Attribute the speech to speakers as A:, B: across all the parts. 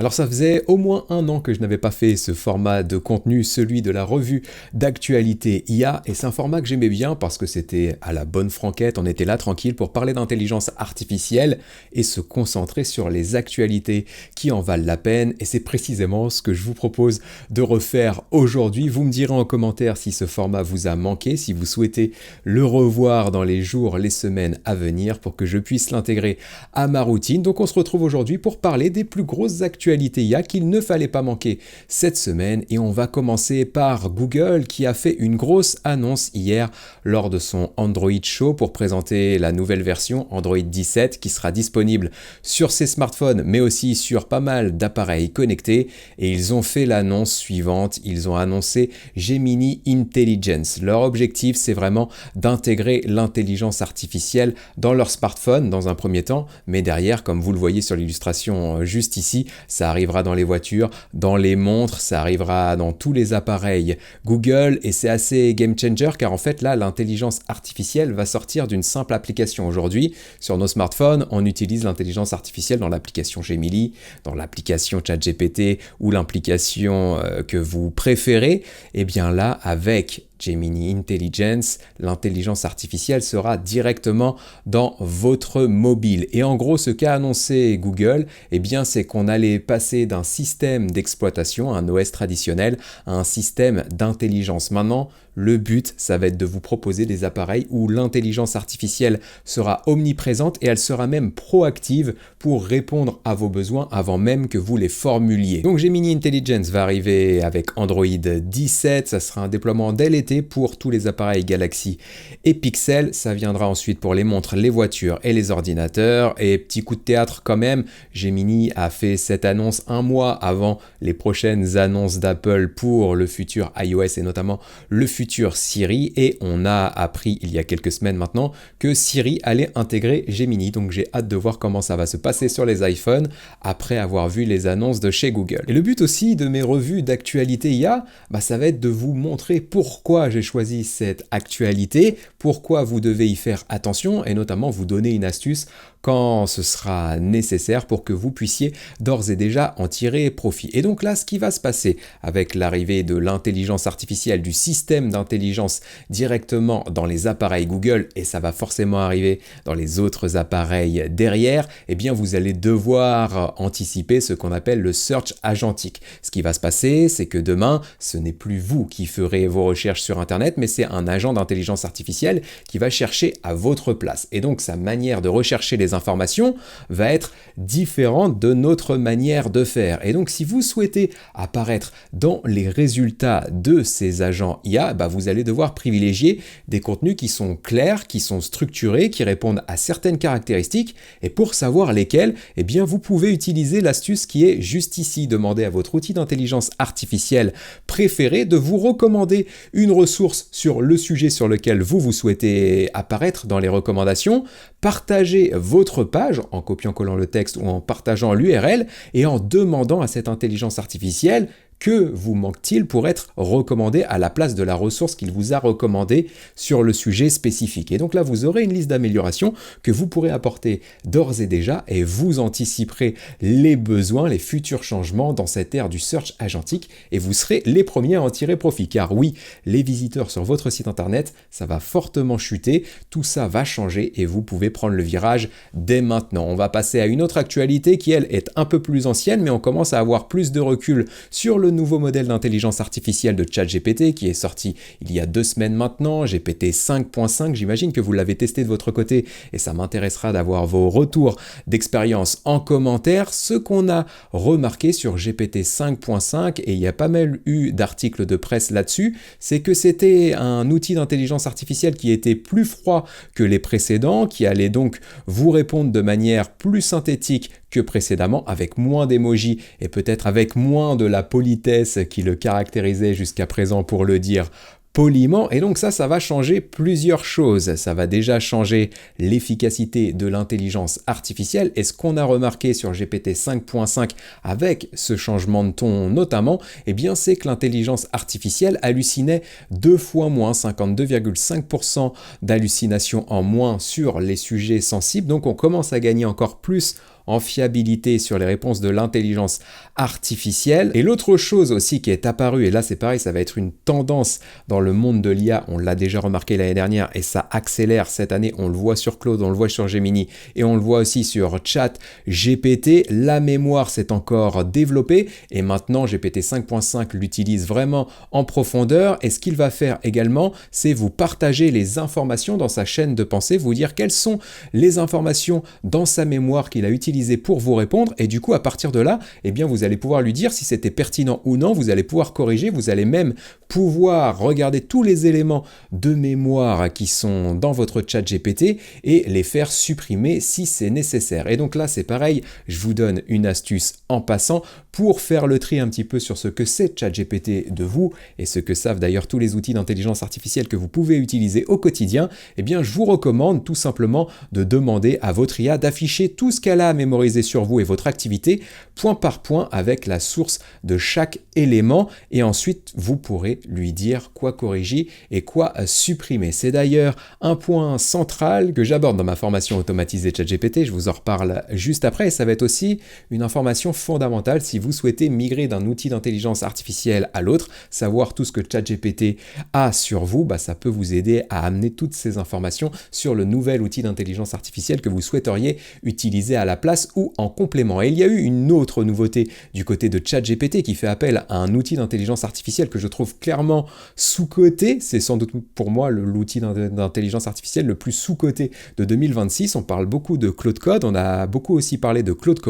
A: Alors ça faisait au moins un an que je n'avais pas fait ce format de contenu, celui de la revue d'actualité IA, et c'est un format que j'aimais bien parce que c'était à la bonne franquette, on était là tranquille pour parler d'intelligence artificielle et se concentrer sur les actualités qui en valent la peine, et c'est précisément ce que je vous propose de refaire aujourd'hui. Vous me direz en commentaire si ce format vous a manqué, si vous souhaitez le revoir dans les jours, les semaines à venir pour que je puisse l'intégrer à ma routine. Donc on se retrouve aujourd'hui pour parler des plus grosses actualités IA qu'il ne fallait pas manquer cette semaine, et on va commencer par Google qui a fait une grosse annonce hier lors de son Android Show pour présenter la nouvelle version Android 17 qui sera disponible sur ses smartphones mais aussi sur pas mal d'appareils connectés, et ils ont fait l'annonce suivante, ils ont annoncé Gemini Intelligence. Leur objectif, c'est vraiment d'intégrer l'intelligence artificielle dans leur smartphone dans un premier temps, mais derrière, comme vous le voyez sur l'illustration juste ici, ça arrivera dans les voitures, dans les montres, ça arrivera dans tous les appareils Google, et c'est assez game changer car en fait là, l'intelligence artificielle va sortir d'une simple application. Aujourd'hui, sur nos smartphones, on utilise l'intelligence artificielle dans l'application Gemini, dans l'application ChatGPT ou l'application que vous préférez. Et bien là, avec Gemini Intelligence, l'intelligence artificielle sera directement dans votre mobile. Et en gros, ce qu'a annoncé Google, eh bien, c'est qu'on allait passer d'un système d'exploitation, un OS traditionnel, à un système d'intelligence. Maintenant, le but, ça va être de vous proposer des appareils où l'intelligence artificielle sera omniprésente et elle sera même proactive pour répondre à vos besoins avant même que vous les formuliez. Donc Gemini Intelligence va arriver avec Android 17, ça sera un déploiement dès l'été pour tous les appareils Galaxy et Pixel. Ça viendra ensuite pour les montres, les voitures et les ordinateurs. Et petit coup de théâtre quand même, Gemini a fait cette annonce un mois avant les prochaines annonces d'Apple pour le futur iOS et notamment le futur Siri, et on a appris il y a quelques semaines maintenant que Siri allait intégrer Gemini. Donc j'ai hâte de voir comment ça va se passer sur les iPhones après avoir vu les annonces de chez Google. Et le but aussi de mes revues d'actualité IA, ça va être de vous montrer pourquoi j'ai choisi cette actualité, pourquoi vous devez y faire attention, et notamment vous donner une astuce quand ce sera nécessaire pour que vous puissiez d'ores et déjà en tirer profit. Et donc là, ce qui va se passer avec l'arrivée de l'intelligence artificielle, du système d'intelligence directement dans les appareils Google, et ça va forcément arriver dans les autres appareils derrière, eh bien vous allez devoir anticiper ce qu'on appelle le search agentique. Ce qui va se passer, c'est que demain, ce n'est plus vous qui ferez vos recherches sur Internet, mais c'est un agent d'intelligence artificielle qui va chercher à votre place. Et donc sa manière de rechercher les informations va être différente de notre manière de faire. Et donc si vous souhaitez apparaître dans les résultats de ces agents IA, vous allez devoir privilégier des contenus qui sont clairs, qui sont structurés, qui répondent à certaines caractéristiques. Et pour savoir lesquels, eh bien vous pouvez utiliser l'astuce qui est juste ici. Demandez à votre outil d'intelligence artificielle préféré de vous recommander une ressource sur le sujet sur lequel vous souhaitez apparaître dans les recommandations. Partagez votre page en copiant-collant le texte ou en partageant l'URL et en demandant à cette intelligence artificielle que vous manque-t-il pour être recommandé à la place de la ressource qu'il vous a recommandée sur le sujet spécifique. Et donc là, vous aurez une liste d'améliorations que vous pourrez apporter d'ores et déjà, et vous anticiperez les besoins, les futurs changements dans cette ère du search agentique, et vous serez les premiers à en tirer profit. Car oui, les visiteurs sur votre site internet, ça va fortement chuter, tout ça va changer et vous pouvez prendre le virage dès maintenant. On va passer à une autre actualité qui, elle, est un peu plus ancienne, mais on commence à avoir plus de recul sur le nouveau modèle d'intelligence artificielle de ChatGPT qui est sorti il y a 2 semaines maintenant, GPT 5.5. J'imagine que vous l'avez testé de votre côté et ça m'intéressera d'avoir vos retours d'expérience en commentaire. Ce qu'on a remarqué sur GPT 5.5, et il y a pas mal eu d'articles de presse là-dessus, c'est que c'était un outil d'intelligence artificielle qui était plus froid que les précédents, qui allait donc vous répondre de manière plus synthétique que précédemment, avec moins d'émojis et peut-être avec moins de la politesse qui le caractérisait jusqu'à présent, pour le dire poliment. Et donc ça va changer plusieurs choses. Ça va déjà changer l'efficacité de l'intelligence artificielle. Et ce qu'on a remarqué sur GPT 5.5 avec ce changement de ton notamment, eh bien c'est que l'intelligence artificielle hallucinait 2 fois moins, 52,5% d'hallucination en moins sur les sujets sensibles. Donc on commence à gagner encore plus en fiabilité sur les réponses de l'intelligence artificielle. Et l'autre chose aussi qui est apparue, et là c'est pareil, ça va être une tendance dans le monde de l'IA, on l'a déjà remarqué l'année dernière et ça accélère cette année, on le voit sur Claude, on le voit sur Gemini et on le voit aussi sur ChatGPT, la mémoire s'est encore développée et maintenant GPT 5.5 l'utilise vraiment en profondeur et ce qu'il va faire également, c'est vous partager les informations dans sa chaîne de pensée, vous dire quelles sont les informations dans sa mémoire qu'il a utilisées pour vous répondre et du coup à partir de là, eh bien vous allez pouvoir lui dire si c'était pertinent ou non, vous allez pouvoir corriger, vous allez même pouvoir regarder tous les éléments de mémoire qui sont dans votre chat GPT et les faire supprimer si c'est nécessaire. Et donc là, c'est pareil, je vous donne une astuce en passant pour faire le tri un petit peu sur ce que c'est ChatGPT de vous et ce que savent d'ailleurs tous les outils d'intelligence artificielle que vous pouvez utiliser au quotidien. Eh bien, je vous recommande tout simplement de demander à votre IA d'afficher tout ce qu'elle a à mémoriser sur vous et votre activité, point par point avec la source de chaque élément et ensuite vous pourrez lui dire quoi corriger et quoi supprimer. C'est d'ailleurs un point central que j'aborde dans ma formation automatisée ChatGPT, je vous en reparle juste après et ça va être aussi une information fondamentale si vous souhaitez migrer d'un outil d'intelligence artificielle à l'autre, savoir tout ce que ChatGPT a sur vous, ça peut vous aider à amener toutes ces informations sur le nouvel outil d'intelligence artificielle que vous souhaiteriez utiliser à la place ou en complément. Et il y a eu une autre nouveauté du côté de ChatGPT qui fait appel à un outil d'intelligence artificielle que je trouve clairement sous-coté. C'est sans doute pour moi l'outil d'intelligence artificielle le plus sous-coté de 2026. On parle beaucoup de Claude Code, on a beaucoup aussi parlé de Claude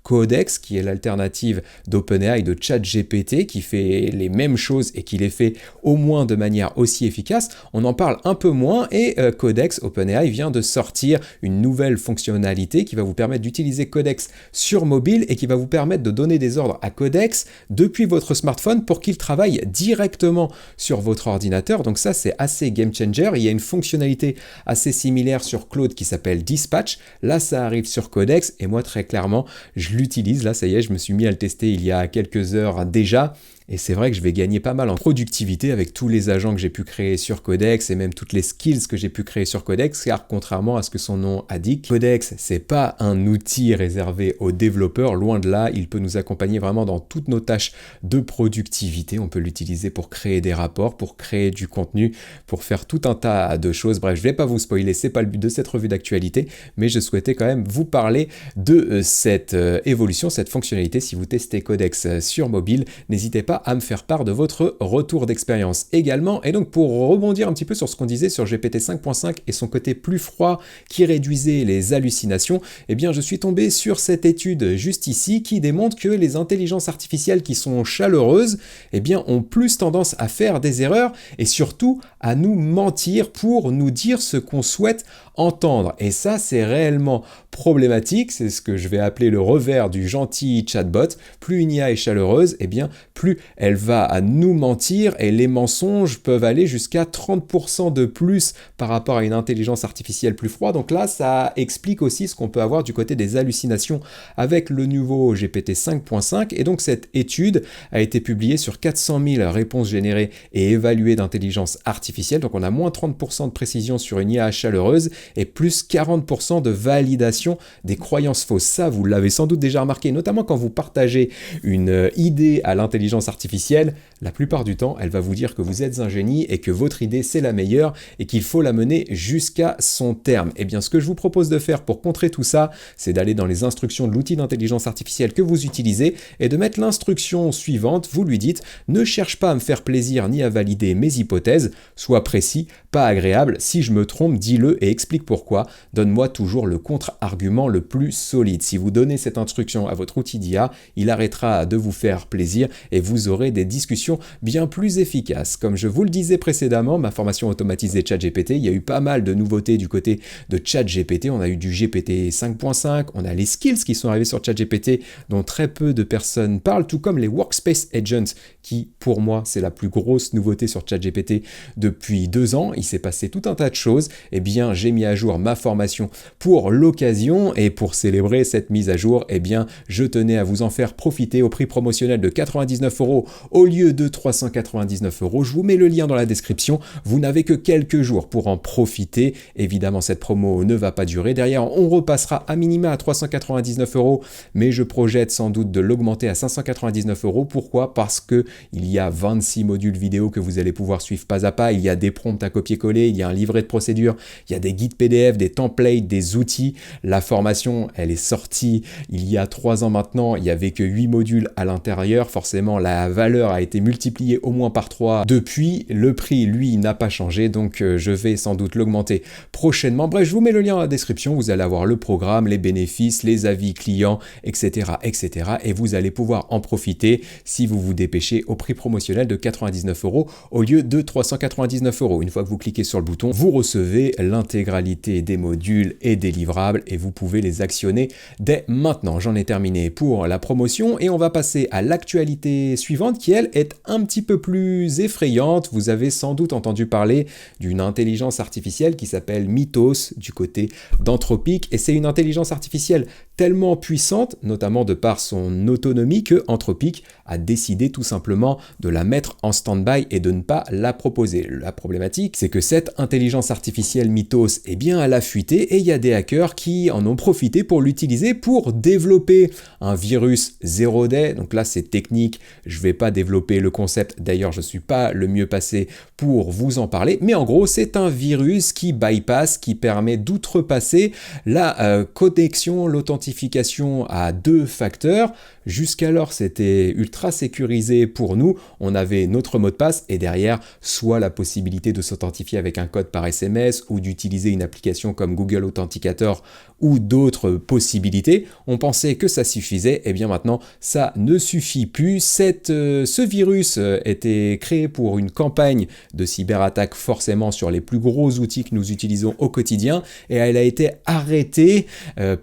A: Codex, qui est l'alternative d'OpenAI, de ChatGPT, qui fait les mêmes choses et qui les fait au moins de manière aussi efficace. On en parle un peu moins et Codex, OpenAI, vient de sortir une nouvelle fonctionnalité qui va vous permettre d'utiliser Codex sur mobile et qui va vous permettre de donner des ordres à Codex depuis votre smartphone pour qu'il travaille directement sur votre ordinateur. Donc ça, c'est assez game changer. Il y a une fonctionnalité assez similaire sur Claude qui s'appelle Dispatch. Là, ça arrive sur Codex et moi, très clairement, je l'utilise. Là, ça y est, je me suis mis à le tester il y a quelques heures déjà. Et c'est vrai que je vais gagner pas mal en productivité avec tous les agents que j'ai pu créer sur Codex et même toutes les skills que j'ai pu créer sur Codex, car contrairement à ce que son nom indique, Codex, c'est pas un outil réservé aux développeurs, loin de là, il peut nous accompagner vraiment dans toutes nos tâches de productivité. On peut l'utiliser pour créer des rapports, pour créer du contenu, pour faire tout un tas de choses. Bref, je vais pas vous spoiler, c'est pas le but de cette revue d'actualité, mais je souhaitais quand même vous parler de cette évolution, cette fonctionnalité. Si vous testez Codex sur mobile, n'hésitez pas à me faire part de votre retour d'expérience également. Et donc pour rebondir un petit peu sur ce qu'on disait sur GPT 5.5 et son côté plus froid qui réduisait les hallucinations, eh bien je suis tombé sur cette étude juste ici qui démontre que les intelligences artificielles qui sont chaleureuses, eh bien ont plus tendance à faire des erreurs et surtout à nous mentir pour nous dire ce qu'on souhaite entendre. Et ça, c'est réellement problématique. C'est ce que je vais appeler le revers du gentil chatbot. Plus une IA est chaleureuse, eh bien, plus elle va à nous mentir et les mensonges peuvent aller jusqu'à 30% de plus par rapport à une intelligence artificielle plus froide. Donc là, ça explique aussi ce qu'on peut avoir du côté des hallucinations avec le nouveau GPT 5.5. Et donc, cette étude a été publiée sur 400 000 réponses générées et évaluées d'intelligence artificielle. Donc, on a moins 30% de précision sur une IA chaleureuse et plus 40% de validation des croyances fausses. Ça, vous l'avez sans doute déjà remarqué, notamment quand vous partagez une idée à l'intelligence artificielle, la plupart du temps, elle va vous dire que vous êtes un génie et que votre idée, c'est la meilleure et qu'il faut la mener jusqu'à son terme. Eh bien, ce que je vous propose de faire pour contrer tout ça, c'est d'aller dans les instructions de l'outil d'intelligence artificielle que vous utilisez et de mettre l'instruction suivante. Vous lui dites « Ne cherche pas à me faire plaisir ni à valider mes hypothèses, sois précis, pas agréable, si je me trompe, dis-le et explique pourquoi, donne-moi toujours le contre-argument le plus solide. » Si vous donnez cette instruction à votre outil d'IA, il arrêtera de vous faire plaisir et vous aurez des discussions bien plus efficaces. Comme je vous le disais précédemment, ma formation automatisée ChatGPT, il y a eu pas mal de nouveautés du côté de ChatGPT. On a eu du GPT 5.5, on a les skills qui sont arrivés sur ChatGPT dont très peu de personnes parlent, tout comme les Workspace Agents qui, pour moi, c'est la plus grosse nouveauté sur ChatGPT depuis 2 ans. Il s'est passé tout un tas de choses. Eh bien, j'ai mis à jour ma formation pour l'occasion et pour célébrer cette mise à jour, eh bien, je tenais à vous en faire profiter au prix promotionnel de 99 € € au lieu de 399 €. Je vous mets le lien dans la description. Vous n'avez que quelques jours pour en profiter. Évidemment, cette promo ne va pas durer. Derrière, on repassera à minima à 399 €, mais je projette sans doute de l'augmenter à 599 €. Pourquoi? Parce que il y a 26 modules vidéo que vous allez pouvoir suivre pas à pas. Il y a des prompts à copier-coller, il y a un livret de procédure, il y a des guides PDF, des templates, des outils. La formation, elle est sortie il y a 3 ans maintenant. Il n'y avait que 8 modules à l'intérieur. Forcément, la valeur a été multipliée au moins par 3 depuis. Le prix, lui, n'a pas changé, donc je vais sans doute l'augmenter prochainement. Bref, je vous mets le lien dans la description. Vous allez avoir le programme, les bénéfices, les avis clients, etc., etc. Et vous allez pouvoir en profiter si vous vous dépêchez au prix promotionnel de 99 € au lieu de 399 €. Une fois que vous cliquez sur le bouton, vous recevez l'intégralité des modules et des livrables et vous pouvez les actionner dès maintenant. J'en ai terminé pour la promotion et on va passer à l'actualité suivante qui, elle, est un petit peu plus effrayante. Vous avez sans doute entendu parler d'une intelligence artificielle qui s'appelle Mythos du côté d'Anthropic et c'est une intelligence artificielle tellement puissante, notamment de par son autonomie, que Anthropic a décidé tout simplement de la mettre en stand-by et de ne pas la proposer. La problématique, c'est que cette intelligence artificielle Mythos, eh bien, elle a fuité et il y a des hackers qui en ont profité pour l'utiliser pour développer un virus zero day. Donc là, c'est technique, je ne vais pas développer le concept. D'ailleurs, je ne suis pas le mieux passé pour vous en parler. Mais en gros, c'est un virus qui bypass, qui permet d'outrepasser la connexion, l'authentification à 2 facteurs. Jusqu'alors, c'était ultra sécurisé pour nous. On avait notre mot de passe et derrière, soit la possibilité de s'authentifier avec un code par SMS ou d'utiliser une application comme Google Authenticator ou d'autres possibilités. On pensait que ça suffisait. Et bien maintenant, ça ne suffit plus. Ce virus était créé pour une campagne de cyberattaque forcément sur les plus gros outils que nous utilisons au quotidien et elle a été arrêtée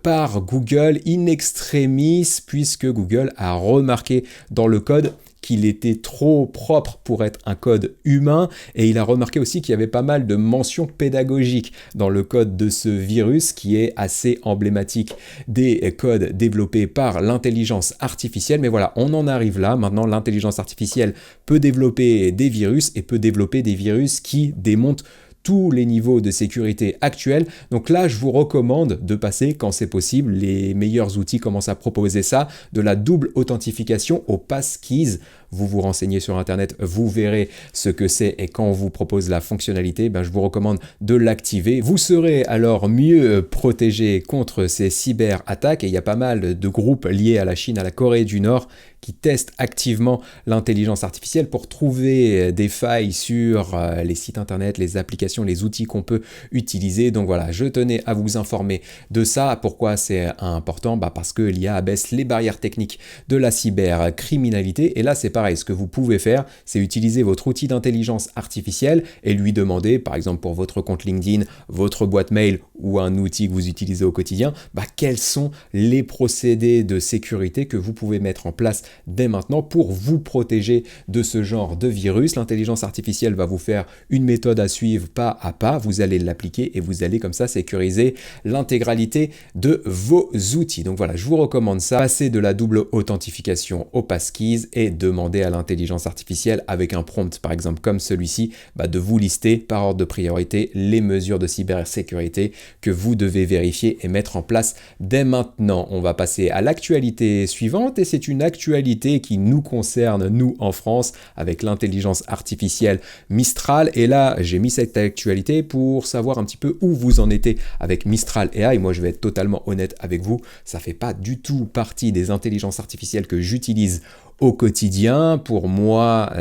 A: par Google in extremis puisque Google a remarqué dans le code qu'il était trop propre pour être un code humain et il a remarqué aussi qu'il y avait pas mal de mentions pédagogiques dans le code de ce virus qui est assez emblématique des codes développés par l'intelligence artificielle. Mais voilà, on en arrive là. Maintenant, l'intelligence artificielle peut développer des virus et peut développer des virus qui démontent tous les niveaux de sécurité actuels. Donc là, je vous recommande de passer, quand c'est possible, les meilleurs outils commencent à proposer ça, de la double authentification au passkeys. Vous vous renseignez sur Internet, vous verrez ce que c'est et quand on vous propose la fonctionnalité, je vous recommande de l'activer. Vous serez alors mieux protégé contre ces cyberattaques et il y a pas mal de groupes liés à la Chine, à la Corée du Nord qui testent activement l'intelligence artificielle pour trouver des failles sur les sites internet, les applications, les outils qu'on peut utiliser. Donc voilà, je tenais à vous informer de ça. Pourquoi c'est important? Parce que l'IA abaisse les barrières techniques de la cybercriminalité. Et là, c'est pareil, ce que vous pouvez faire, c'est utiliser votre outil d'intelligence artificielle et lui demander, par exemple pour votre compte LinkedIn, votre boîte mail ou un outil que vous utilisez au quotidien, quels sont les procédés de sécurité que vous pouvez mettre en place dès maintenant pour vous protéger de ce genre de virus. L'intelligence artificielle va vous faire une méthode à suivre pas à pas, vous allez l'appliquer et vous allez comme ça sécuriser l'intégralité de vos outils. Donc voilà, je vous recommande ça, passer de la double authentification au passkeys et demander à l'intelligence artificielle avec un prompt par exemple comme celui-ci, de vous lister par ordre de priorité les mesures de cybersécurité que vous devez vérifier et mettre en place dès maintenant. On va passer à l'actualité suivante et c'est une actualité qui nous concerne, nous en France, avec l'intelligence artificielle Mistral. Et là, j'ai mis cette actualité pour savoir un petit peu où vous en étiez avec Mistral AI. Moi, je vais être totalement honnête avec vous, ça fait pas du tout partie des intelligences artificielles que j'utilise au quotidien. Pour moi,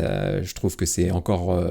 A: je trouve que c'est encore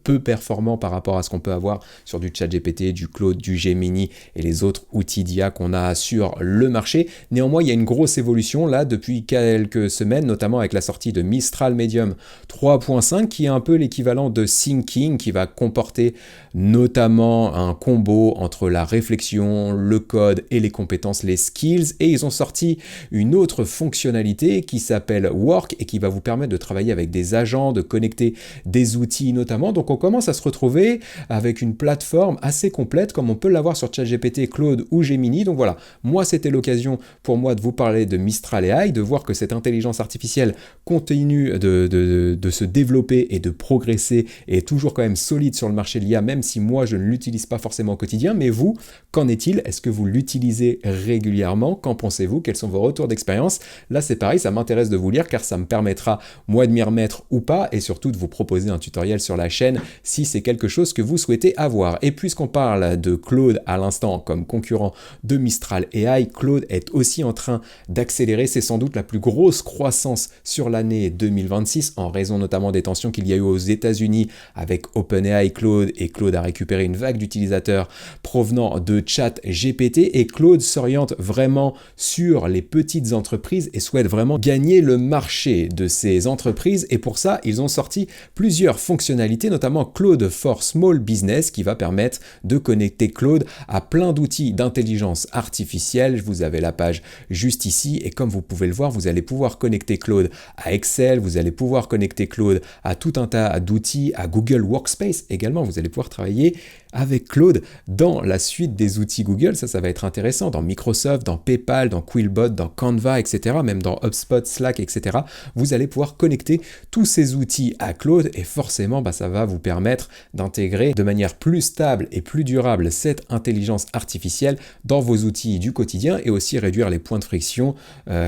A: peu performant par rapport à ce qu'on peut avoir sur du ChatGPT, du Claude, du Gemini et les autres outils d'IA qu'on a sur le marché. Néanmoins, il y a une grosse évolution là depuis quelques semaines, notamment avec la sortie de Mistral Medium 3.5 qui est un peu l'équivalent de Thinking, qui va comporter notamment un combo entre la réflexion, le code et les compétences, les skills. Et ils ont sorti une autre fonctionnalité qui s'appelle Work framework et qui va vous permettre de travailler avec des agents, de connecter des outils notamment. Donc on commence à se retrouver avec une plateforme assez complète comme on peut l'avoir sur ChatGPT, Claude ou Gemini. Donc voilà, moi c'était l'occasion pour moi de vous parler de Mistral AI, de voir que cette intelligence artificielle continue de se développer et de progresser et est toujours quand même solide sur le marché de l'IA, même si moi je ne l'utilise pas forcément au quotidien. Mais vous, qu'en est-il? Est-ce que vous l'utilisez régulièrement? Qu'en pensez-vous? Quels sont vos retours d'expérience? Là c'est pareil, ça m'intéresse de vous lire car ça me permettra moi de m'y remettre ou pas et surtout de vous proposer un tutoriel sur la chaîne si c'est quelque chose que vous souhaitez avoir. Et puisqu'on parle de Claude à l'instant comme concurrent de Mistral AI, Claude est aussi en train d'accélérer. C'est sans doute la plus grosse croissance sur l'année 2026 en raison notamment des tensions qu'il y a eu aux États-Unis avec OpenAI Claude, et Claude a récupéré une vague d'utilisateurs provenant de ChatGPT et Claude s'oriente vraiment sur les petites entreprises et souhaite vraiment gagner le marché de ces entreprises et pour ça ils ont sorti plusieurs fonctionnalités, notamment Claude for Small Business qui va permettre de connecter Claude à plein d'outils d'intelligence artificielle. Vous avez la page juste ici et comme vous pouvez le voir, vous allez pouvoir connecter Claude à Excel, vous allez pouvoir connecter Claude à tout un tas d'outils, à Google Workspace également, vous allez pouvoir travailler avec Claude dans la suite des outils Google, ça va être intéressant, dans Microsoft, dans PayPal, dans Quillbot, dans Canva, etc., même dans HubSpot, Slack, etc., vous allez pouvoir connecter tous ces outils à Claude et forcément, ça va vous permettre d'intégrer de manière plus stable et plus durable cette intelligence artificielle dans vos outils du quotidien et aussi réduire les points de friction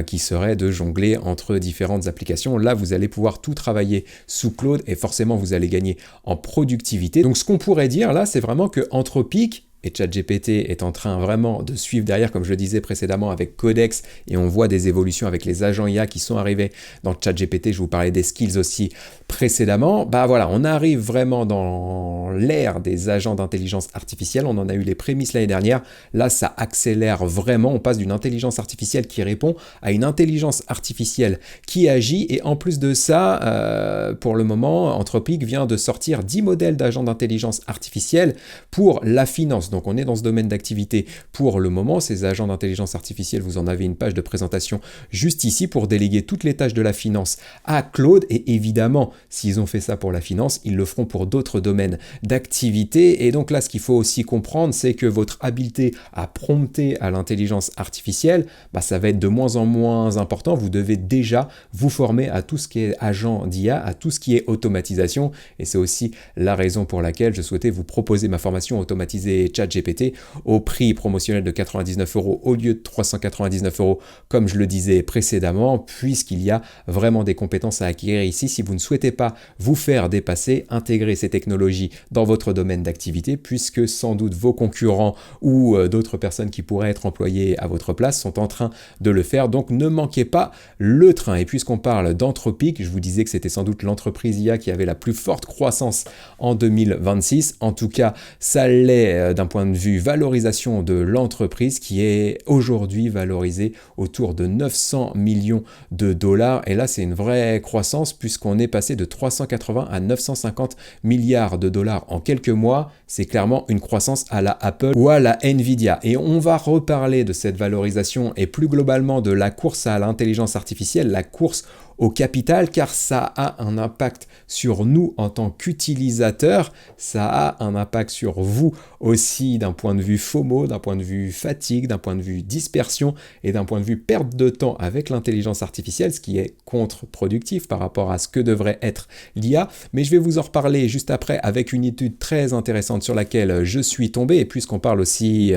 A: qui seraient de jongler entre différentes applications. Là, vous allez pouvoir tout travailler sous Claude et forcément, vous allez gagner en productivité. Donc, ce qu'on pourrait dire là, c'est vraiment que Anthropic et ChatGPT est en train vraiment de suivre derrière, comme je le disais précédemment, avec Codex, et on voit des évolutions avec les agents IA qui sont arrivés dans ChatGPT, je vous parlais des skills aussi précédemment, voilà, on arrive vraiment dans l'ère des agents d'intelligence artificielle, on en a eu les prémices l'année dernière, là ça accélère vraiment, on passe d'une intelligence artificielle qui répond à une intelligence artificielle qui agit, et en plus de ça, pour le moment, Anthropic vient de sortir 10 modèles d'agents d'intelligence artificielle pour la finance. Donc on est dans ce domaine d'activité pour le moment. Ces agents d'intelligence artificielle, vous en avez une page de présentation juste ici pour déléguer toutes les tâches de la finance à Claude. Et évidemment, s'ils ont fait ça pour la finance, ils le feront pour d'autres domaines d'activité. Et donc là, ce qu'il faut aussi comprendre, c'est que votre habileté à prompter à l'intelligence artificielle, ça va être de moins en moins important. Vous devez déjà vous former à tout ce qui est agent d'IA, à tout ce qui est automatisation. Et c'est aussi la raison pour laquelle je souhaitais vous proposer ma formation automatisée ChatGPT au prix promotionnel de 99 € au lieu de 399 € comme je le disais précédemment, puisqu'il y a vraiment des compétences à acquérir ici. Si vous ne souhaitez pas vous faire dépasser, intégrer ces technologies dans votre domaine d'activité, puisque sans doute vos concurrents ou d'autres personnes qui pourraient être employées à votre place sont en train de le faire. Donc ne manquez pas le train. Et puisqu'on parle d'Anthropic, je vous disais que c'était sans doute l'entreprise IA qui avait la plus forte croissance en 2026. En tout cas, ça l'est d'un point de vue valorisation de l'entreprise qui est aujourd'hui valorisée autour de 900 millions de dollars. Et là, c'est une vraie croissance puisqu'on est passé de 380 à 950 milliards de dollars en quelques mois. C'est clairement une croissance à la Apple ou à la Nvidia. Et on va reparler de cette valorisation et plus globalement de la course à l'intelligence artificielle, la course au capital, car ça a un impact sur nous en tant qu'utilisateurs, ça a un impact sur vous aussi d'un point de vue FOMO, d'un point de vue fatigue, d'un point de vue dispersion et d'un point de vue perte de temps avec l'intelligence artificielle, ce qui est contre-productif par rapport à ce que devrait être l'IA. Mais je vais vous en reparler juste après avec une étude très intéressante sur laquelle je suis tombé, et puisqu'on parle aussi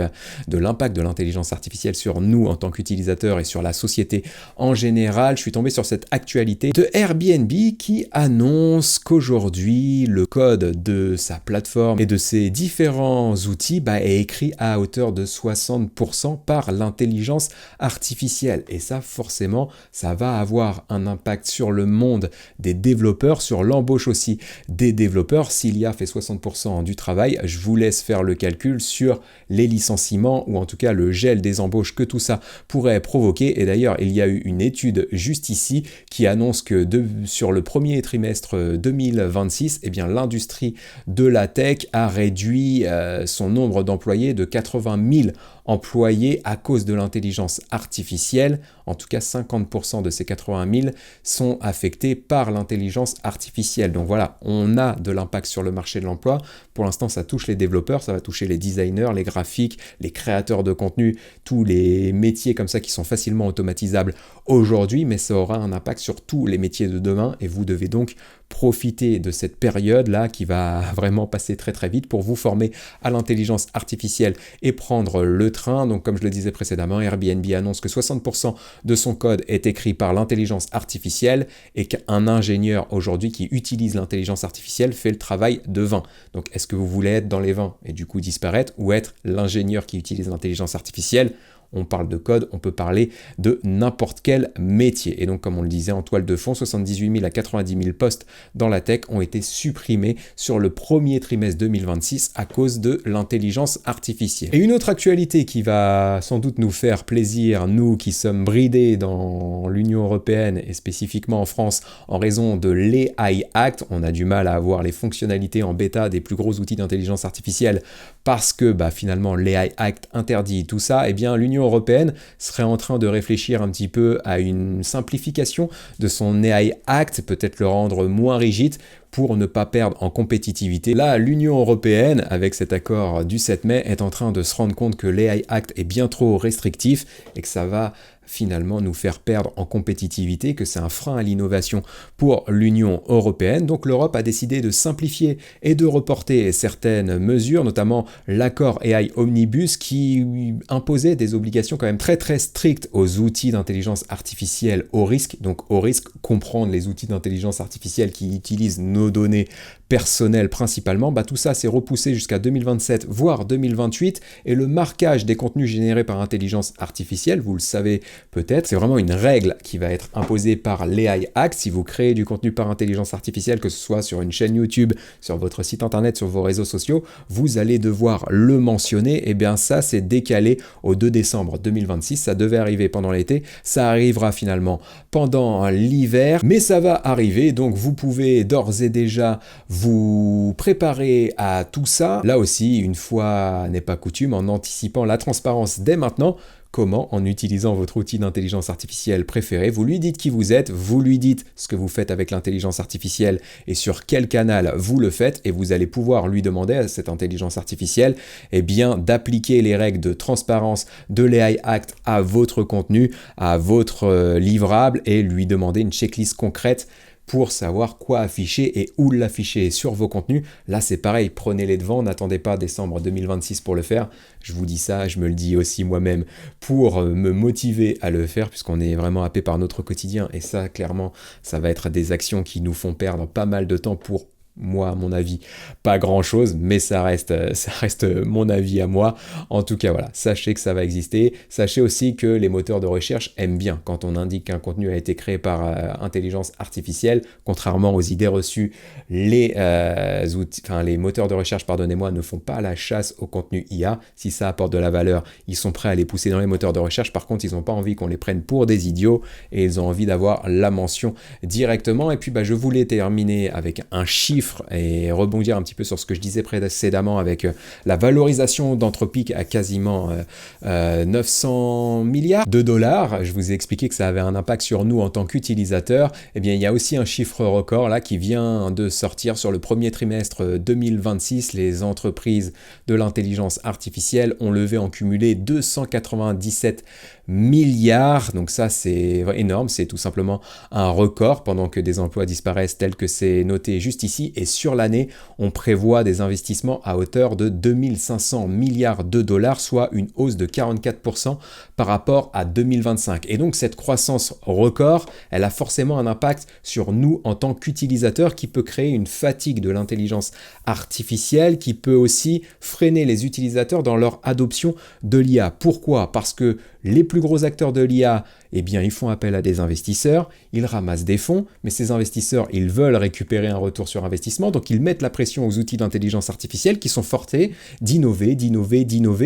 A: de l'impact de l'intelligence artificielle sur nous en tant qu'utilisateurs et sur la société en général, je suis tombé sur cette actualité de Airbnb qui annonce qu'aujourd'hui le code de sa plateforme et de ses différents outils est écrit à hauteur de 60% par l'intelligence artificielle. Et ça, forcément, ça va avoir un impact sur le monde des développeurs, sur l'embauche aussi des développeurs. S'il y a fait 60% du travail, je vous laisse faire le calcul sur les licenciements ou en tout cas le gel des embauches que tout ça pourrait provoquer. Et d'ailleurs, il y a eu une étude juste ici qui annonce que sur le premier trimestre 2026, l'industrie de la tech a réduit son nombre d'employés de 80 000 employés à cause de l'intelligence artificielle. En tout cas, 50% de ces 80 000 sont affectés par l'intelligence artificielle. Donc voilà, on a de l'impact sur le marché de l'emploi. Pour l'instant, ça touche les développeurs, ça va toucher les designers, les graphiques, les créateurs de contenu, tous les métiers comme ça qui sont facilement automatisables aujourd'hui, mais ça aura un impact sur tous les métiers de demain et vous devez donc profiter de cette période-là qui va vraiment passer très très vite pour vous former à l'intelligence artificielle et prendre le train. Donc comme je le disais précédemment, Airbnb annonce que 60% de son code est écrit par l'intelligence artificielle et qu'un ingénieur aujourd'hui qui utilise l'intelligence artificielle fait le travail de 20. Donc est-ce que vous voulez être dans les 20 et du coup disparaître ou être l'ingénieur qui utilise l'intelligence artificielle? On parle de code, on peut parler de n'importe quel métier. Et donc, comme on le disait en toile de fond, 78 000 à 90 000 postes dans la tech ont été supprimés sur le premier trimestre 2026 à cause de l'intelligence artificielle. Et une autre actualité qui va sans doute nous faire plaisir, nous qui sommes bridés dans l'Union européenne et spécifiquement en France en raison de l'AI Act, on a du mal à avoir les fonctionnalités en bêta des plus gros outils d'intelligence artificielle parce que finalement l'AI Act interdit tout ça. Eh bien, l'Union européenne serait en train de réfléchir un petit peu à une simplification de son AI Act, peut-être le rendre moins rigide pour ne pas perdre en compétitivité. Là, l'Union européenne, avec cet accord du 7 mai, est en train de se rendre compte que l'AI Act est bien trop restrictif et que ça va finalement nous faire perdre en compétitivité, que c'est un frein à l'innovation pour l'Union européenne. Donc l'Europe a décidé de simplifier et de reporter certaines mesures, notamment l'accord AI Omnibus qui imposait des obligations quand même très très strictes aux outils d'intelligence artificielle au risque. Donc au risque, comprendre les outils d'intelligence artificielle qui utilisent nos données personnelles principalement, tout ça s'est repoussé jusqu'à 2027 voire 2028 et le marquage des contenus générés par intelligence artificielle, vous le savez peut-être, c'est vraiment une règle qui va être imposée par l'AI Act. Si vous créez du contenu par intelligence artificielle, que ce soit sur une chaîne YouTube, sur votre site internet, sur vos réseaux sociaux, vous allez devoir le mentionner. Et bien ça, c'est décalé au 2 décembre 2026. Ça devait arriver pendant l'été, ça arrivera finalement pendant l'hiver, mais ça va arriver. Donc vous pouvez d'ores et déjà vous préparer à tout ça. Là aussi, une fois n'est pas coutume, en anticipant la transparence dès maintenant. Comment? En utilisant votre outil d'intelligence artificielle préféré, vous lui dites qui vous êtes, vous lui dites ce que vous faites avec l'intelligence artificielle et sur quel canal vous le faites, et vous allez pouvoir lui demander à cette intelligence artificielle d'appliquer les règles de transparence de l'AI Act à votre contenu, à votre livrable, et lui demander une checklist concrète pour savoir quoi afficher et où l'afficher sur vos contenus. Là, c'est pareil, prenez les devants, n'attendez pas décembre 2026 pour le faire. Je vous dis ça, je me le dis aussi moi-même pour me motiver à le faire, puisqu'on est vraiment happé par notre quotidien. Et ça, clairement, ça va être des actions qui nous font perdre pas mal de temps pour moi, à mon avis, pas grand-chose, mais ça reste mon avis à moi. En tout cas, voilà, sachez que ça va exister. Sachez aussi que les moteurs de recherche aiment bien quand on indique qu'un contenu a été créé par intelligence artificielle. Contrairement aux idées reçues, les moteurs de recherche, ne font pas la chasse au contenu IA. Si ça apporte de la valeur, ils sont prêts à les pousser dans les moteurs de recherche. Par contre, ils n'ont pas envie qu'on les prenne pour des idiots et ils ont envie d'avoir la mention directement. Et puis, je voulais terminer avec un chiffre et rebondir un petit peu sur ce que je disais précédemment avec la valorisation d'Anthropic à quasiment 900 milliards de dollars. Je vous ai expliqué que ça avait un impact sur nous en tant qu'utilisateurs. Eh bien, il y a aussi un chiffre record là qui vient de sortir sur le premier trimestre 2026. Les entreprises de l'intelligence artificielle ont levé en cumulé 297 milliards. Donc ça, c'est énorme. C'est tout simplement un record pendant que des emplois disparaissent tel que c'est noté juste ici. Et sur l'année, on prévoit des investissements à hauteur de 2500 milliards de dollars, soit une hausse de 44% par rapport à 2025. Et donc cette croissance record, elle a forcément un impact sur nous en tant qu'utilisateurs qui peut créer une fatigue de l'intelligence artificielle, qui peut aussi freiner les utilisateurs dans leur adoption de l'IA. Pourquoi? Parce que les plus gros acteurs de l'IA, ils font appel à des investisseurs, ils ramassent des fonds, mais ces investisseurs, ils veulent récupérer un retour sur investissement, donc ils mettent la pression aux outils d'intelligence artificielle qui sont forcés d'innover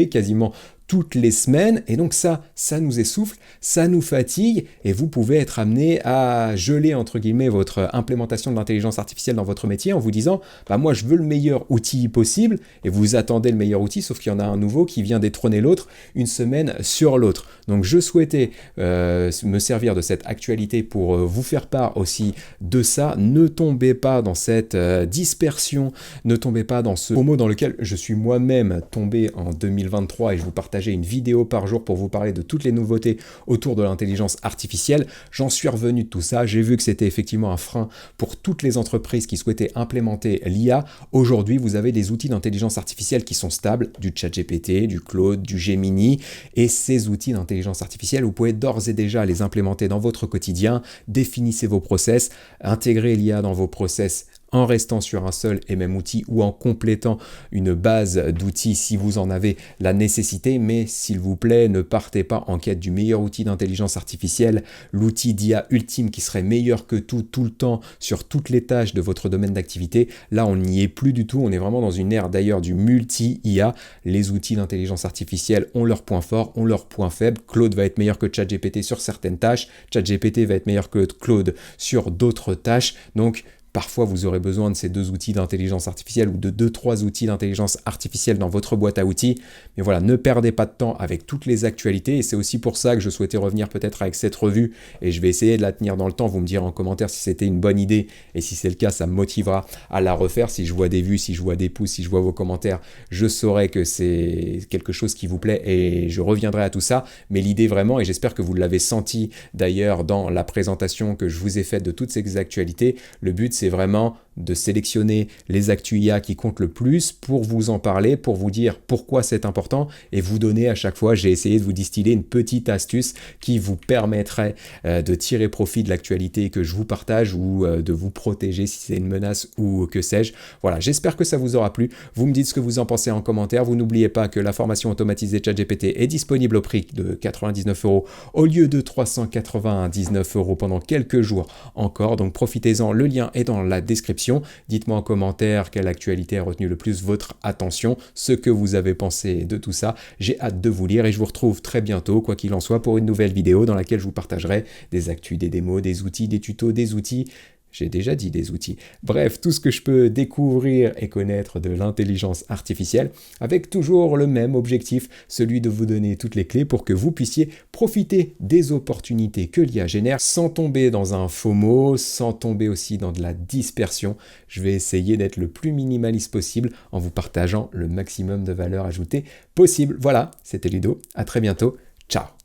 A: quasiment toutes les semaines, et donc ça nous essouffle, ça nous fatigue, et vous pouvez être amené à geler, entre guillemets, votre implémentation de l'intelligence artificielle dans votre métier en vous disant, bah moi je veux le meilleur outil possible, et vous attendez le meilleur outil, sauf qu'il y en a un nouveau qui vient détrôner l'autre une semaine sur l'autre. Donc je souhaitais me servir de cette actualité pour vous faire part aussi de ça. Ne tombez pas dans cette dispersion, ne tombez pas dans ce FOMO dans lequel je suis moi-même tombé en 2023 et je vous partageais une vidéo par jour pour vous parler de toutes les nouveautés autour de l'intelligence artificielle. J'en suis revenu de tout ça, j'ai vu que c'était effectivement un frein pour toutes les entreprises qui souhaitaient implémenter l'IA. Aujourd'hui, vous avez des outils d'intelligence artificielle qui sont stables, du ChatGPT, du Claude, du Gemini, et ces outils d'intelligence artificielle, vous pouvez d'ores et déjà les implémenter dans votre quotidien, définissez vos process, intégrez l'IA dans vos process en restant sur un seul et même outil ou en complétant une base d'outils si vous en avez la nécessité, mais s'il vous plaît, ne partez pas en quête du meilleur outil d'intelligence artificielle, l'outil d'IA ultime qui serait meilleur que tout le temps sur toutes les tâches de votre domaine d'activité. Là, on n'y est plus du tout, on est vraiment dans une ère d'ailleurs du multi-IA. Les outils d'intelligence artificielle ont leurs points forts, ont leurs points faibles. Claude va être meilleur que ChatGPT sur certaines tâches, ChatGPT va être meilleur que Claude sur d'autres tâches, donc parfois, vous aurez besoin de ces deux outils d'intelligence artificielle ou de 2-3 outils d'intelligence artificielle dans votre boîte à outils. Mais voilà, ne perdez pas de temps avec toutes les actualités. Et c'est aussi pour ça que je souhaitais revenir peut-être avec cette revue. Et je vais essayer de la tenir dans le temps. Vous me direz en commentaire si c'était une bonne idée. Et si c'est le cas, ça me motivera à la refaire. Si je vois des vues, si je vois des pouces, si je vois vos commentaires, je saurai que c'est quelque chose qui vous plaît et je reviendrai à tout ça. Mais l'idée vraiment, et j'espère que vous l'avez senti d'ailleurs dans la présentation que je vous ai faite de toutes ces actualités, le but c'est vraiment de sélectionner les actus IA qui comptent le plus pour vous en parler, pour vous dire pourquoi c'est important et vous donner à chaque fois, j'ai essayé de vous distiller une petite astuce qui vous permettrait de tirer profit de l'actualité que je vous partage ou de vous protéger si c'est une menace ou que sais-je. Voilà, j'espère que ça vous aura plu. Vous me dites ce que vous en pensez en commentaire. Vous n'oubliez pas que la formation automatisée ChatGPT est disponible au prix de 99 € au lieu de 399 € pendant quelques jours encore. Donc profitez-en, le lien est dans la description. Dites-moi en commentaire quelle actualité a retenu le plus votre attention, ce que vous avez pensé de tout ça. J'ai hâte de vous lire et je vous retrouve très bientôt, quoi qu'il en soit, pour une nouvelle vidéo dans laquelle je vous partagerai des actus, des démos, des outils, des tutos, des outils. J'ai déjà dit des outils. Bref, tout ce que je peux découvrir et connaître de l'intelligence artificielle, avec toujours le même objectif, celui de vous donner toutes les clés pour que vous puissiez profiter des opportunités que l'IA génère sans tomber dans un FOMO, sans tomber aussi dans de la dispersion. Je vais essayer d'être le plus minimaliste possible en vous partageant le maximum de valeur ajoutée possible. Voilà, c'était Ludo. À très bientôt. Ciao.